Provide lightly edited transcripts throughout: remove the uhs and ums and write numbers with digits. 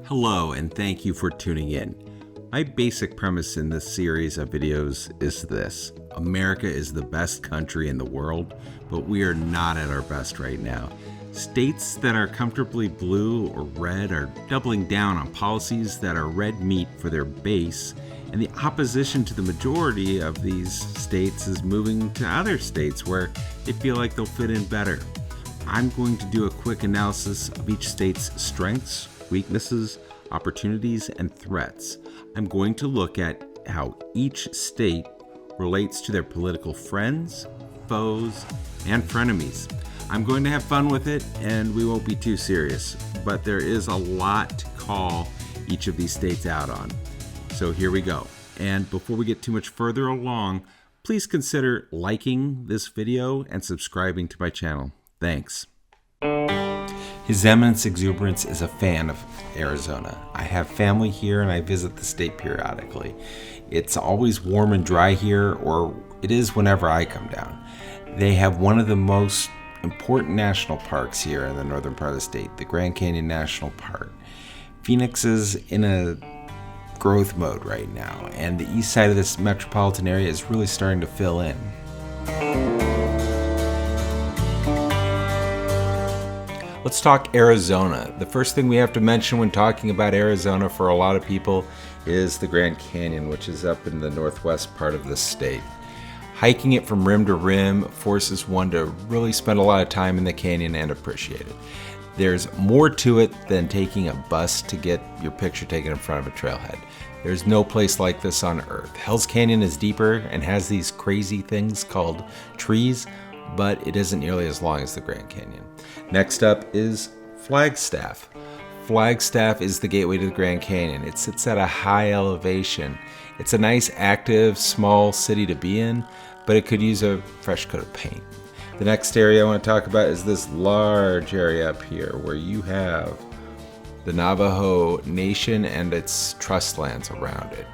Hello, and thank you for tuning in. My basic premise in this series of videos is this: America is the best country in the world, but we are not at our best right now. States that are comfortably blue or red are doubling down on policies that are red meat for their base, and the opposition to the majority of these states is moving to other states where they feel like they'll fit in better. I'm going to do a quick analysis of each state's strengths, weaknesses, opportunities, and threats. I'm going to look at how each state relates to their political friends, foes, and frenemies. I'm going to have fun with it, and we won't be too serious, but there is a lot to call each of these states out on. So here we go. And before we get too much further along, please consider liking this video and subscribing to my channel. Thanks. His Eminence Exuberance is a fan of Arizona. I have family here and I visit the state periodically. It's always warm and dry here, or it is whenever I come down. They have one of the most important national parks here in the northern part of the state, the Grand Canyon National Park. Phoenix is in a growth mode right now, and the east side of this metropolitan area is really starting to fill in. Let's talk Arizona. The first thing we have to mention when talking about Arizona for a lot of people is the Grand Canyon, which is up in the northwest part of the state. Hiking it from rim to rim forces one to really spend a lot of time in the canyon and appreciate it. There's more to it than taking a bus to get your picture taken in front of a trailhead. There's no place like this on Earth. Hell's Canyon is deeper and has these crazy things called trees, but it isn't nearly as long as the Grand Canyon. Next up is Flagstaff. Flagstaff is the gateway to the Grand Canyon. It sits at a high elevation. It's a nice, active, small city to be in, but it could use a fresh coat of paint. The next area I want to talk about is this large area up here where you have the Navajo Nation and its trust lands around it.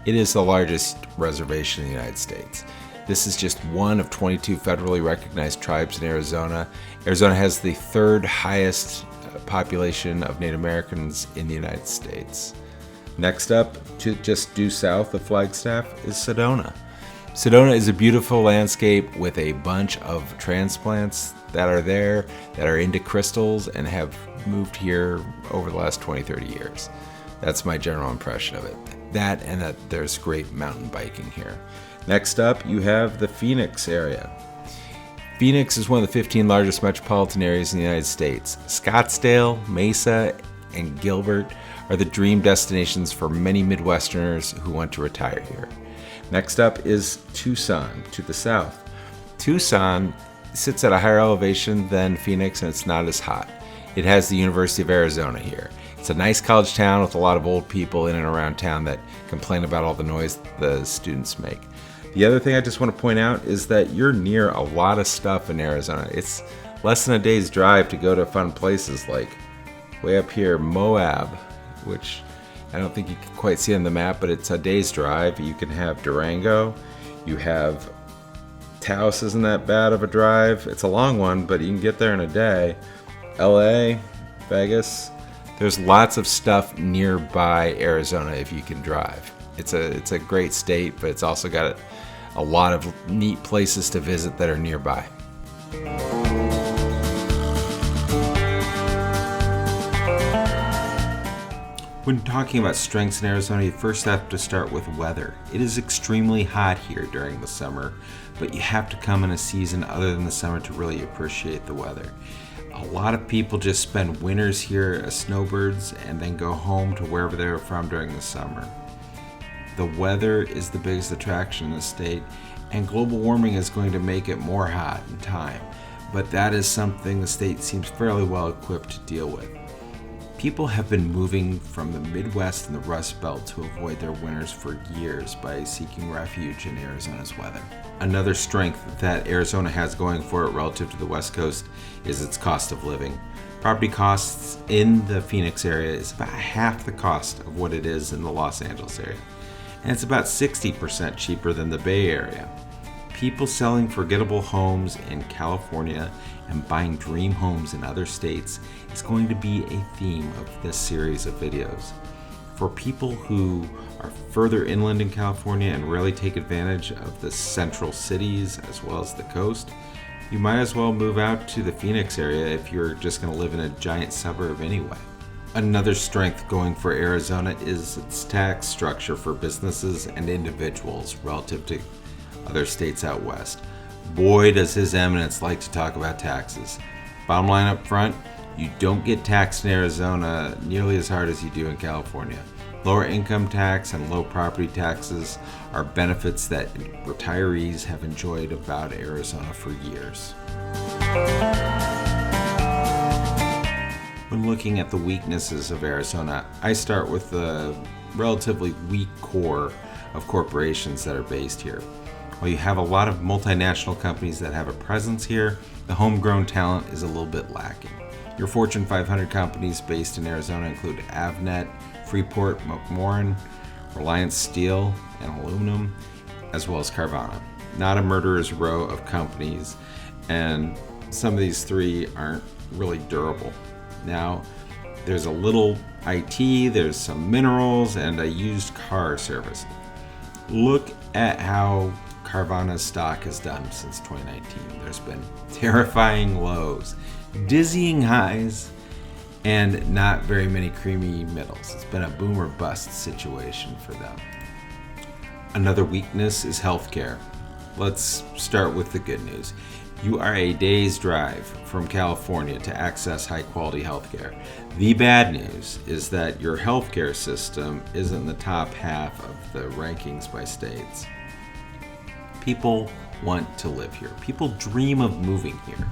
It is the largest reservation in the United States. This is just one of 22 federally recognized tribes in Arizona. Arizona has the third highest population of Native Americans in the United States. Next up, just due south of Flagstaff, is Sedona. Sedona is a beautiful landscape with a bunch of transplants that are there, that are into crystals and have moved here over the last 20-30 years. That's my general impression of it. That and that there's great mountain biking here. Next up, you have the Phoenix area. Phoenix is one of the 15 largest metropolitan areas in the United States. Scottsdale, Mesa, and Gilbert are the dream destinations for many Midwesterners who want to retire here. Next up is Tucson, to the south. Tucson sits at a higher elevation than Phoenix, and it's not as hot. It has the University of Arizona here. It's a nice college town with a lot of old people in and around town that complain about all the noise the students make. The other thing I just want to point out is that you're near a lot of stuff in Arizona. It's less than a day's drive to go to fun places like way up here, Moab, which I don't think you can quite see on the map, but it's a day's drive. You can have Durango. You have Taos, isn't that bad of a drive. It's a long one, but you can get there in a day. LA, Vegas. There's lots of stuff nearby Arizona if you can drive. It's a great state, but it's also got a lot of neat places to visit that are nearby. When talking about strengths in Arizona, you first have to start with weather. It is extremely hot here during the summer, but you have to come in a season other than the summer to really appreciate the weather. A lot of people just spend winters here as snowbirds and then go home to wherever they were from during the summer. The weather is the biggest attraction in the state, and global warming is going to make it more hot in time, but that is something the state seems fairly well equipped to deal with. People have been moving from the Midwest and the Rust Belt to avoid their winters for years by seeking refuge in Arizona's weather. Another strength that Arizona has going for it relative to the West Coast is its cost of living. Property costs in the Phoenix area is about half the cost of what it is in the Los Angeles area, and it's about 60% cheaper than the Bay Area. People selling forgettable homes in California and buying dream homes in other states is going to be a theme of this series of videos. For people who are further inland in California and rarely take advantage of the central cities as well as the coast, you might as well move out to the Phoenix area if you're just going to live in a giant suburb anyway. Another strength going for Arizona is its tax structure for businesses and individuals relative to other states out west. Boy, does His Eminence like to talk about taxes. Bottom line up front, you don't get taxed in Arizona nearly as hard as you do in California. Lower income tax and low property taxes are benefits that retirees have enjoyed about Arizona for years. When looking at the weaknesses of Arizona, I start with the relatively weak core of corporations that are based here. While you have a lot of multinational companies that have a presence here, the homegrown talent is a little bit lacking. Your Fortune 500 companies based in Arizona include Avnet, Freeport, McMoran, Reliance Steel and Aluminum, as well as Carvana. Not a murderer's row of companies, and some of these three aren't really durable. Now, there's a little IT, there's some minerals, and a used car service. Look at how Carvana's stock has done since 2019. There's been terrifying lows, dizzying highs, and not very many creamy middles. It's been a boom or bust situation for them. Another weakness is healthcare. Let's start with the good news. You are a day's drive from California to access high-quality healthcare. The bad news is that your healthcare system isn't in the top half of the rankings by states. People want to live here. People dream of moving here.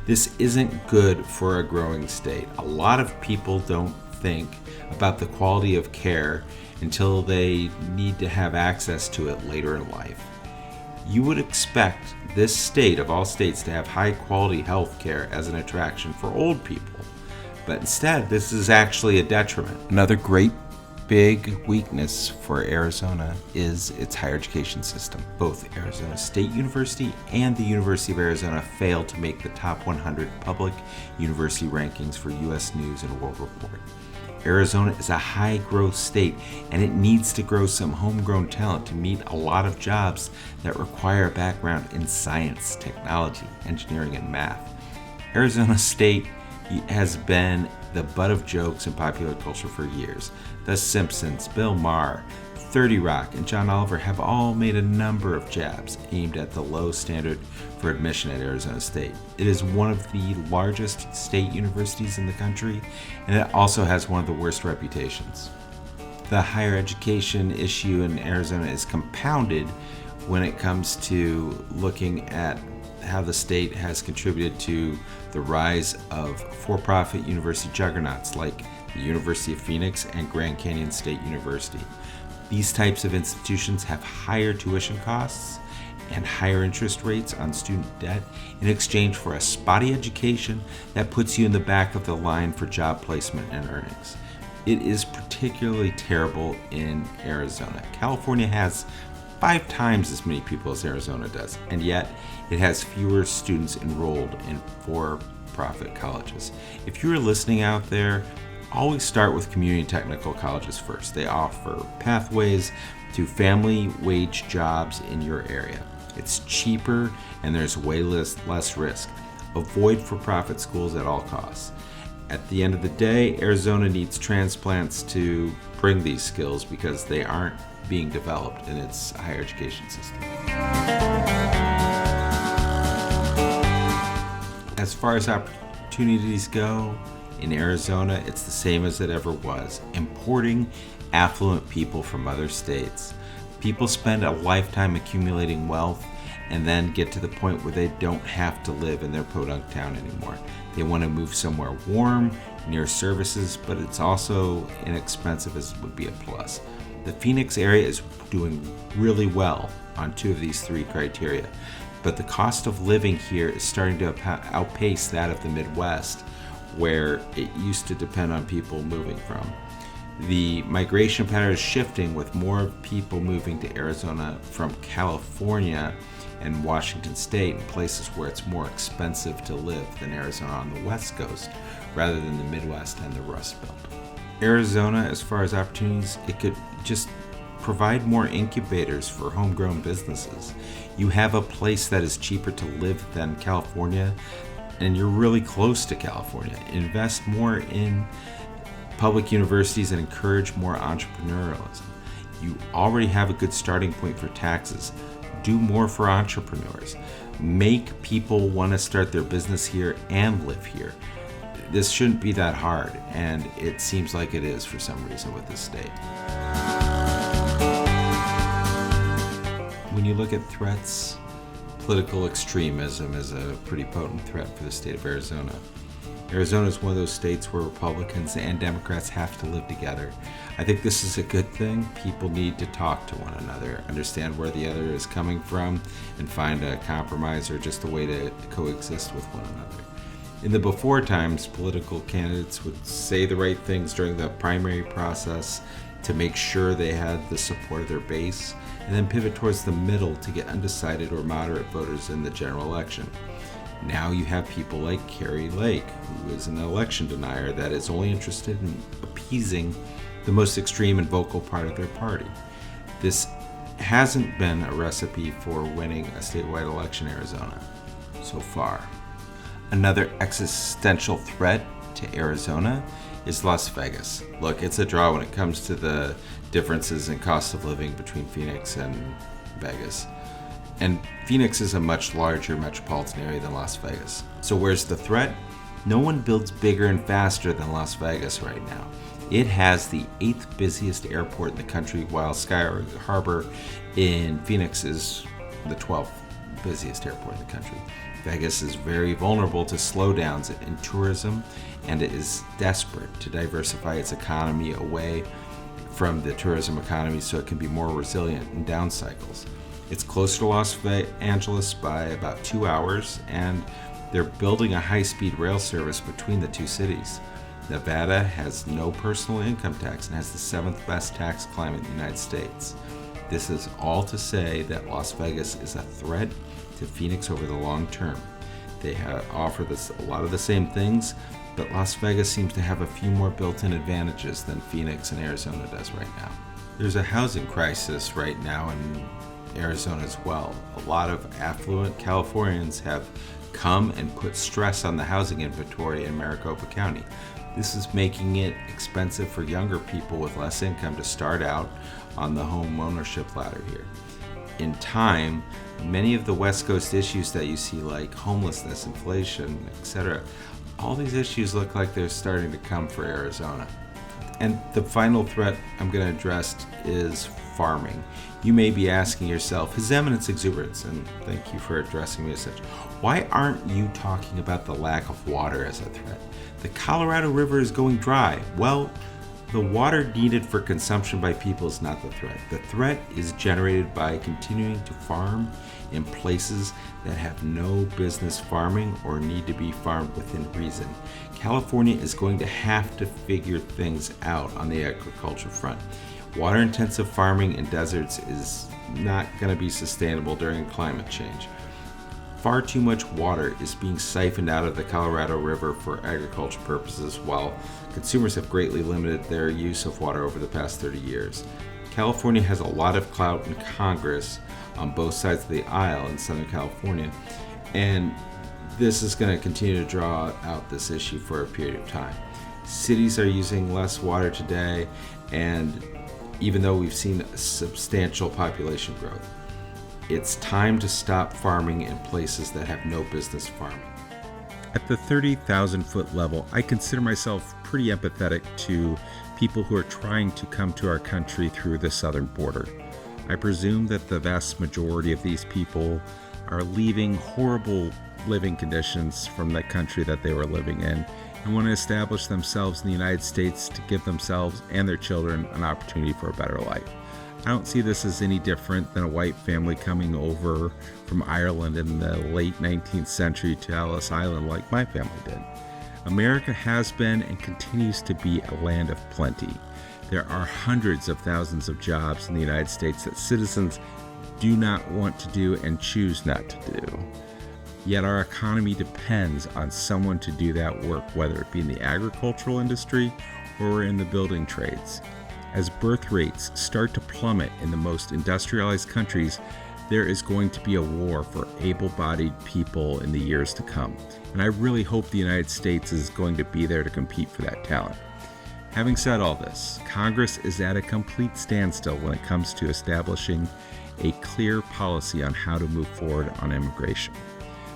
This isn't good for a growing state. A lot of people don't think about the quality of care until they need to have access to it later in life. You would expect this state of all states to have high quality health care as an attraction for old people, but instead this is actually a detriment. Another great big weakness for Arizona is its higher education system. Both Arizona State University and the University of Arizona failed to make the top 100 public university rankings for U.S. News and World Report. Arizona is a high-growth state, and it needs to grow some homegrown talent to meet a lot of jobs that require a background in science, technology, engineering, and math. Arizona State has been the butt of jokes in popular culture for years. The Simpsons, Bill Maher, 30 Rock, and John Oliver have all made a number of jabs aimed at the low standard for admission at Arizona State. It is one of the largest state universities in the country, and it also has one of the worst reputations. The higher education issue in Arizona is compounded when it comes to looking at how the state has contributed to the rise of for-profit university juggernauts like the University of Phoenix and Grand Canyon State University. These types of institutions have higher tuition costs and higher interest rates on student debt in exchange for a spotty education that puts you in the back of the line for job placement and earnings. It is particularly terrible in Arizona. California has 5 times as many people as Arizona does, and yet it has fewer students enrolled in for-profit colleges. If you're listening out there, always start with community technical colleges first. They offer pathways to family wage jobs in your area. It's cheaper and there's way less risk. Avoid for-profit schools at all costs. At the end of the day, Arizona needs transplants to bring these skills because they aren't being developed in its higher education system. As far as opportunities go, in Arizona, it's the same as it ever was, importing affluent people from other states. People spend a lifetime accumulating wealth and then get to the point where they don't have to live in their podunk town anymore. They want to move somewhere warm, near services, but it's also inexpensive as would be a plus. The Phoenix area is doing really well on 2 of these 3 criteria, but the cost of living here is starting to outpace that of the Midwest, where it used to depend on people moving from. The migration pattern is shifting with more people moving to Arizona from California and Washington State and places where it's more expensive to live than Arizona on the West Coast, rather than the Midwest and the Rust Belt. Arizona, as far as opportunities, it could just provide more incubators for homegrown businesses. You have a place that is cheaper to live than California, and you're really close to California. Invest more in public universities and encourage more entrepreneurialism. You already have a good starting point for taxes. Do more for entrepreneurs. Make people want to start their business here and live here. This shouldn't be that hard, and it seems like it is for some reason with this state. When you look at threats, political extremism is a pretty potent threat for the state of Arizona. Arizona is one of those states where Republicans and Democrats have to live together. I think this is a good thing. People need to talk to one another, understand where the other is coming from, and find a compromise or just a way to coexist with one another. In the before times, political candidates would say the right things during the primary process to make sure they had the support of their base, and then pivot towards the middle to get undecided or moderate voters in the general election. Now you have people like Carrie Lake, who is an election denier that is only interested in appeasing the most extreme and vocal part of their party. This hasn't been a recipe for winning a statewide election in Arizona so far. Another existential threat to Arizona is Las Vegas. Look, it's a draw when it comes to the differences in cost of living between Phoenix and Vegas. And Phoenix is a much larger metropolitan area than Las Vegas. So where's the threat? No one builds bigger and faster than Las Vegas right now. It has the 8th busiest airport in the country, while Sky Harbor in Phoenix is the 12th busiest airport in the country. Vegas is very vulnerable to slowdowns in tourism, and it is desperate to diversify its economy away from the tourism economy so it can be more resilient in down cycles. It's closer to Los Angeles by about 2 hours, and they're building a high-speed rail service between the two cities. Nevada has no personal income tax and has the 7th best tax climate in the United States. This is all to say that Las Vegas is a threat to Phoenix over the long term. They offer a lot of the same things, but Las Vegas seems to have a few more built-in advantages than Phoenix and Arizona does right now. There's a housing crisis right now in Arizona as well. A lot of affluent Californians have come and put stress on the housing inventory in Maricopa County. This is making it expensive for younger people with less income to start out on the home ownership ladder here. In time, many of the West Coast issues that you see, like homelessness, inflation, etc., all these issues look like they're starting to come for Arizona. And the final threat I'm going to address is farming. You may be asking yourself, His Eminence Exuberance, and thank you for addressing me as such, why aren't you talking about the lack of water as a threat? The Colorado River is going dry. Well, the water needed for consumption by people is not the threat. The threat is generated by continuing to farm in places that have no business farming or need to be farmed within reason. California is going to have to figure things out on the agriculture front. Water-intensive farming in deserts is not going to be sustainable during climate change. Far too much water is being siphoned out of the Colorado River for agriculture purposes, while consumers have greatly limited their use of water over the past 30 years. California has a lot of clout in Congress on both sides of the aisle in Southern California, and this is going to continue to draw out this issue for a period of time. Cities are using less water today, and even though we've seen substantial population growth, it's time to stop farming in places that have no business farming. At the 30,000 foot level, I consider myself pretty empathetic to people who are trying to come to our country through the southern border. I presume that the vast majority of these people are leaving horrible living conditions from the country that they were living in and want to establish themselves in the United States to give themselves and their children an opportunity for a better life. I don't see this as any different than a white family coming over from Ireland in the late 19th century to Ellis Island like my family did. America has been and continues to be a land of plenty. There are hundreds of thousands of jobs in the United States that citizens do not want to do and choose not to do. Yet our economy depends on someone to do that work, whether it be in the agricultural industry or in the building trades. As birth rates start to plummet in the most industrialized countries, there is going to be a war for able-bodied people in the years to come. And I really hope the United States is going to be there to compete for that talent. Having said all this, Congress is at a complete standstill when it comes to establishing a clear policy on how to move forward on immigration.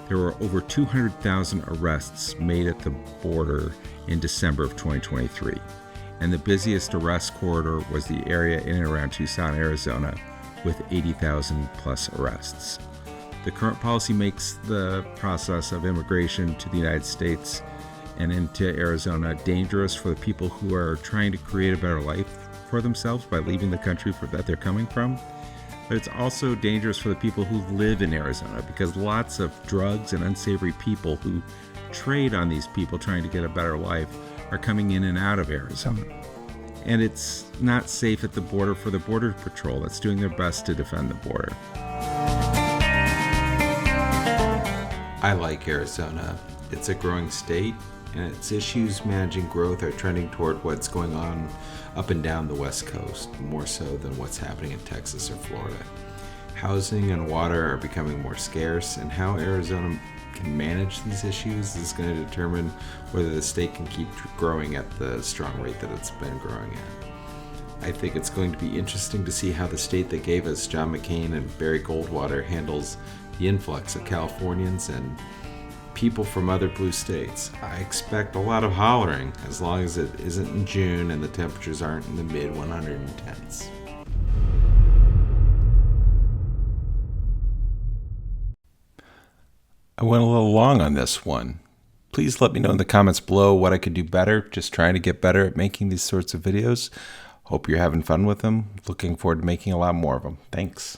There were over 200,000 arrests made at the border in December of 2023, and the busiest arrest corridor was the area in and around Tucson, Arizona, with 80,000 plus arrests. The current policy makes the process of immigration to the United States and into Arizona dangerous for the people who are trying to create a better life for themselves by leaving the country that they're coming from. But it's also dangerous for the people who live in Arizona, because lots of drugs and unsavory people who trade on these people trying to get a better life are coming in and out of Arizona. And it's not safe at the border for the Border Patrol that's doing their best to defend the border. I like Arizona. It's a growing state, and its issues managing growth are trending toward what's going on up and down the West Coast, more so than what's happening in Texas or Florida. Housing and water are becoming more scarce, and how Arizona can manage these issues is going to determine whether the state can keep growing at the strong rate that it's been growing at. I think it's going to be interesting to see how the state that gave us John McCain and Barry Goldwater handles the influx of Californians and people from other blue states. I expect a lot of hollering, as long as it isn't in June and the temperatures aren't in the mid 110s. I went a little long on this one. Please let me know in the comments below what I could do better. Just trying to get better at making these sorts of videos. Hope you're having fun with them. Looking forward to making a lot more of them. Thanks.